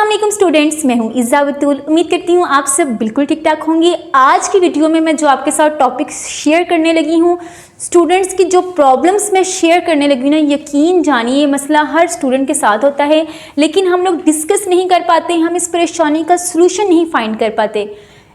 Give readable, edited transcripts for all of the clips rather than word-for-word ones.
अस्सलाम वालेकुम स्टूडेंट्स, मैं हूं इज़्ज़ा बतूल। उम्मीद करती हूं आप सब बिल्कुल ठीक ठाक होंगे। आज की वीडियो में मैं जो आपके साथ टॉपिक शेयर करने लगी हूं, स्टूडेंट्स की जो प्रॉब्लम्स मैं शेयर करने लगी ना, यकीन जानिए ये मसला हर स्टूडेंट के साथ होता है, लेकिन हम लोग डिस्कस नहीं कर पाते, हम इस परेशानी का सलूशन नहीं फाइंड कर पाते।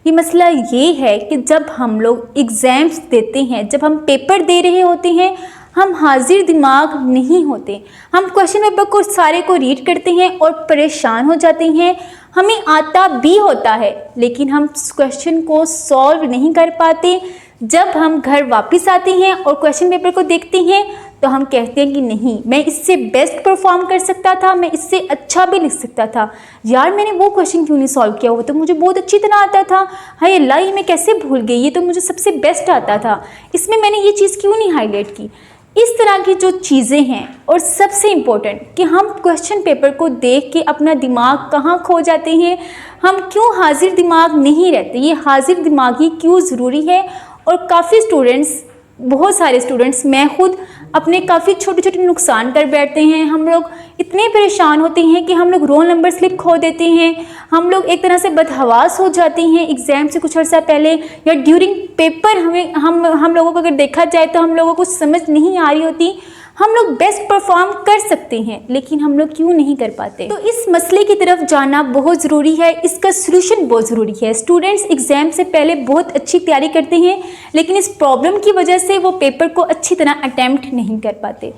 ये मसला ये है कि जब हम लोग एग्ज़ाम्स देते हैं, जब हम पेपर दे रहे होते हैं, हम हाजिर दिमाग नहीं होते। हम क्वेश्चन पेपर को सारे को रीड करते हैं और परेशान हो जाते हैं। हमें आता भी होता है, लेकिन हम क्वेश्चन को सॉल्व नहीं कर पाते। जब हम घर वापस आते हैं और क्वेश्चन पेपर को देखते हैं तो हम कहते हैं कि नहीं, मैं इससे बेस्ट परफॉर्म कर सकता था, मैं इससे अच्छा भी लिख सकता था। यार मैंने वो क्वेश्चन क्यों नहीं सॉल्व किया, वो तो मुझे बहुत अच्छी तरह आता था। हाय अल्लाह, ये मैं कैसे भूल गई, ये तो मुझे सबसे बेस्ट आता था, इसमें मैंने ये चीज़ क्यों नहीं हाईलाइट की। इस तरह की जो चीज़ें हैं, और सबसे इम्पोर्टेंट कि हम क्वेश्चन पेपर को देख के अपना दिमाग कहाँ खो जाते हैं, हम क्यों हाजिर दिमाग नहीं रहते, ये हाजिर दिमागी क्यों ज़रूरी है। और काफ़ी स्टूडेंट्स, बहुत सारे स्टूडेंट्स, मैं खुद अपने काफ़ी छोटे छोटे नुकसान कर बैठते हैं। हम लोग इतने परेशान होते हैं कि हम लोग रोल नंबर स्लिप खो देते हैं, हम लोग एक तरह से बदहवास हो जाते हैं एग्ज़ाम से कुछ अर्सा पहले या ड्यूरिंग पेपर। हम लोगों को अगर देखा जाए तो हम लोगों को समझ नहीं आ रही होती। हम लोग बेस्ट परफॉर्म कर सकते हैं, लेकिन हम लोग क्यों नहीं कर पाते। तो इस मसले की तरफ जाना बहुत ज़रूरी है, इसका सलूशन बहुत ज़रूरी है। स्टूडेंट्स एग्ज़ाम से पहले बहुत अच्छी तैयारी करते हैं, लेकिन इस प्रॉब्लम की वजह से वो पेपर को अच्छी तरह अटैम्प्ट नहीं कर पाते।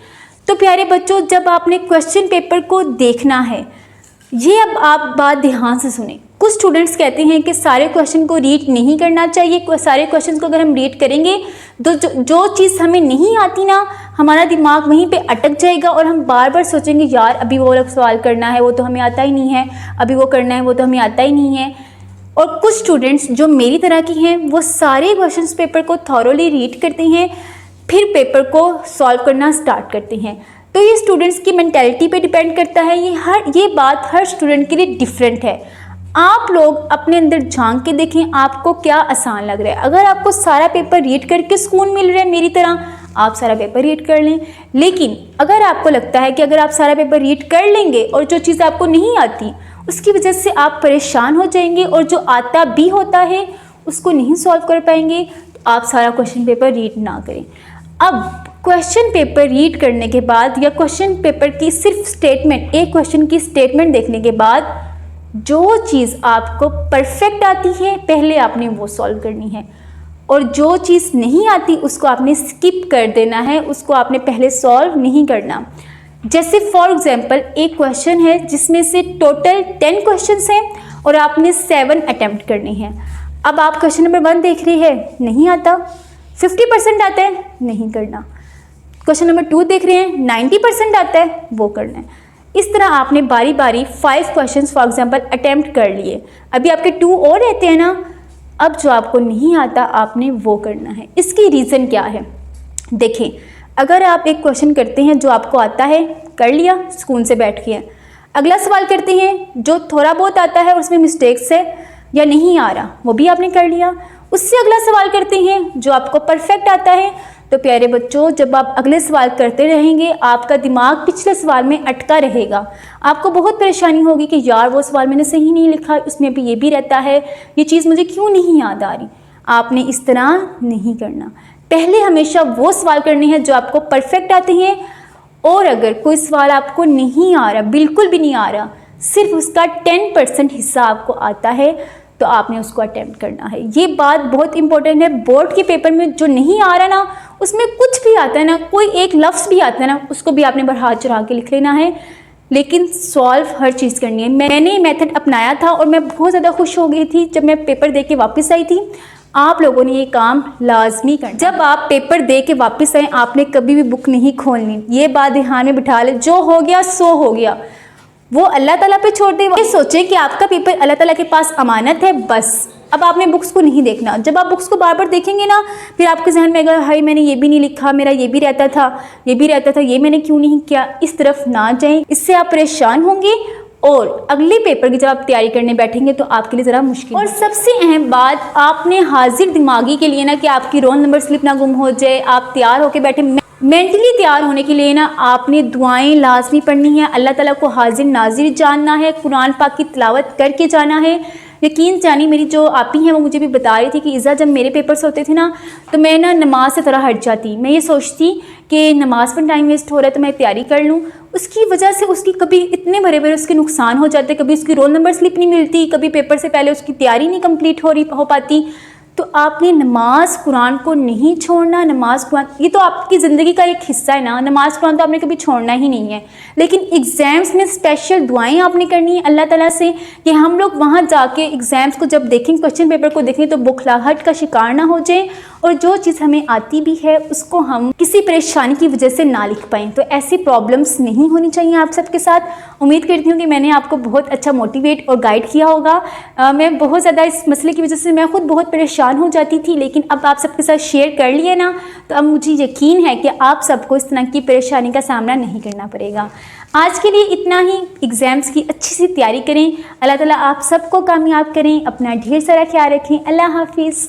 तो प्यारे बच्चों, जब आपने क्वेश्चन पेपर को देखना है, ये अब आप बात ध्यान से सुने। कुछ स्टूडेंट्स कहते हैं कि सारे क्वेश्चन को रीड नहीं करना चाहिए, सारे क्वेश्चन को अगर हम रीड करेंगे तो जो चीज़ हमें नहीं आती ना, हमारा दिमाग वहीं पे अटक जाएगा और हम बार बार सोचेंगे यार अभी वो वाला सवाल करना है, वो तो हमें आता ही नहीं है, अभी वो करना है, वो तो हमें आता ही नहीं है। और कुछ स्टूडेंट्स जो मेरी तरह की हैं, वो सारे क्वेश्चन पेपर को थॉरोली रीड करते हैं, फिर पेपर को सॉल्व करना स्टार्ट करते हैं। तो ये स्टूडेंट्स की मेंटालिटी पे डिपेंड करता है। ये बात हर स्टूडेंट के लिए डिफरेंट है। आप लोग अपने अंदर झांक के देखें, आपको क्या आसान लग रहा है। अगर आपको सारा पेपर रीड करके सुकून मिल रहा है मेरी तरह, आप सारा पेपर रीड कर लें। लेकिन अगर आपको लगता है कि अगर आप सारा पेपर रीड कर लेंगे और जो चीज़ आपको नहीं आती उसकी वजह से आप परेशान हो जाएंगे और जो आता भी होता है उसको नहीं सॉल्व कर पाएंगे, तो आप सारा क्वेश्चन पेपर रीड ना करें। अब क्वेश्चन पेपर रीड करने के बाद या क्वेश्चन पेपर की सिर्फ स्टेटमेंट, एक क्वेश्चन की स्टेटमेंट देखने के बाद जो चीज़ आपको परफेक्ट आती है पहले आपने वो सॉल्व करनी है, और जो चीज़ नहीं आती उसको आपने स्किप कर देना है, उसको आपने पहले सॉल्व नहीं करना। जैसे फॉर एग्जांपल एक क्वेश्चन है जिसमें से टोटल 10 क्वेश्चंस हैं और आपने 7 अटैम्प्ट करने हैं। अब आप क्वेश्चन नंबर 1 देख रहे हैं, नहीं आता, 50% आता है, नहीं करना। क्वेश्चन नंबर 2 देख रहे हैं, 90% आता है, वो करना है। इस तरह आपने बारी बारी 5 क्वेश्चंस फॉर एग्जांपल अटैम्प्ट कर लिए। अभी आपके 2 और रहते हैं ना, अब जो आपको नहीं आता आपने वो करना है। इसकी रीज़न क्या है, देखें। अगर आप एक क्वेश्चन करते हैं जो आपको आता है, कर लिया, सुकून से बैठ के, अगला सवाल करते हैं जो थोड़ा बहुत आता है उसमें मिस्टेक्स है या नहीं आ रहा, वो भी आपने कर लिया, उससे अगला सवाल करते हैं जो आपको परफेक्ट आता है। तो प्यारे बच्चों, जब आप अगले सवाल करते रहेंगे आपका दिमाग पिछले सवाल में अटका रहेगा, आपको बहुत परेशानी होगी कि यार वो सवाल मैंने सही नहीं लिखा, उसमें भी ये भी रहता है, ये चीज़ मुझे क्यों नहीं याद आ रही। आपने इस तरह नहीं करना, पहले हमेशा वो सवाल करने हैं जो आपको परफेक्ट आते हैं, और अगर कोई सवाल आपको नहीं आ रहा, बिल्कुल भी नहीं आ रहा, सिर्फ उसका 10% हिस्सा आपको आता है, तो आपने उसको अटेम्प्ट करना है। ये बात बहुत इंपॉर्टेंट है। बोर्ड के पेपर में जो नहीं आ रहा ना, उसमें कुछ भी आता है ना, कोई एक लफ्ज़ भी आता है ना, उसको भी आपने बढ़ा चढ़ा के लिख लेना है, लेकिन सॉल्व हर चीज़ करनी है। मैंने मेथड अपनाया था और मैं बहुत ज़्यादा खुश हो गई थी जब मैं पेपर दे के वापस आई थी। आप लोगों ने ये काम लाजमी करना। जब आप पेपर दे के वापस आए, आपने कभी भी बुक नहीं खोलनी, ये बात ध्यान में बिठा ले। जो हो गया सो हो गया, वो अल्लाह ताला पे छोड़ दे। ये सोचें कि आपका पेपर अल्लाह ताला के पास अमानत है, बस। अब आपने बुक्स को नहीं देखना। जब आप बुक्स को बार बार देखेंगे ना, फिर आपके जहन में आएगा हाय मैंने ये भी नहीं लिखा, मेरा ये भी रहता था, ये भी रहता था, ये मैंने क्यों नहीं किया। इस तरफ ना जाएं, इससे आप परेशान होंगे और अगले पेपर की जब आप तैयारी करने बैठेंगे तो आपके लिए ज़रा मुश्किल। और सबसे अहम बात, आपने हाजिर दिमागी के लिए ना कि आपकी रोल नंबर स्लिप ना गुम हो जाए, आप तैयार होकर बैठे, मेंटली तैयार होने के लिए ना आपने दुआएं लाजमी पढ़नी है, अल्लाह ताला को हाजिर नाजिर जानना है, कुरान पाक की तिलावत करके जाना है। यकीन जानी, मेरी जो आपी हैं वो मुझे भी बता रही थी कि इज़ा जब मेरे पेपर्स होते थे ना तो मैं ना नमाज से थोड़ा हट जाती, मैं ये सोचती कि नमाज पर टाइम वेस्ट हो रहा है तो मैं तैयारी कर लूँ। उसकी वजह से उसकी कभी इतने बड़े बड़े उसके नुकसान हो जाते, कभी उसकी रोल नंबर स्लिप नहीं मिलती, कभी पेपर से पहले उसकी तैयारी नहीं कंप्लीट हो पाती। तो आपने नमाज कुरान को नहीं छोड़ना। नमाज कुरान ये तो आपकी ज़िंदगी का एक हिस्सा है ना, नमाज कुरान तो आपने कभी छोड़ना ही नहीं है। लेकिन एग्ज़ाम्स में स्पेशल दुआएं आपने करनी है अल्लाह ताला से कि हम लोग वहाँ जाके एग्ज़ाम्स को जब देखें, क्वेश्चन पेपर को देखें तो बुखलाहट का शिकार ना हो जाए, और जो चीज़ हमें आती भी है उसको हम किसी परेशानी की वजह से ना लिख पाएँ। तो ऐसी प्रॉब्लम्स नहीं होनी चाहिए आप सबके साथ। उम्मीद करती हूँ कि मैंने आपको बहुत अच्छा मोटिवेट और गाइड किया होगा। मैं बहुत ज़्यादा इस मसले की वजह से मैं खुद बहुत परेशान हो जाती थी, लेकिन अब आप सबके साथ शेयर कर लिए ना तो अब मुझे यकीन है कि आप सबको इस तरह की परेशानी का सामना नहीं करना पड़ेगा। आज के लिए इतना ही। एग्ज़ाम्स की अच्छी सी तैयारी करें। अल्लाह ताला आप सबको कामयाब करें। अपना ढेर सारा ख्याल रखें। अल्लाह हाफिज़।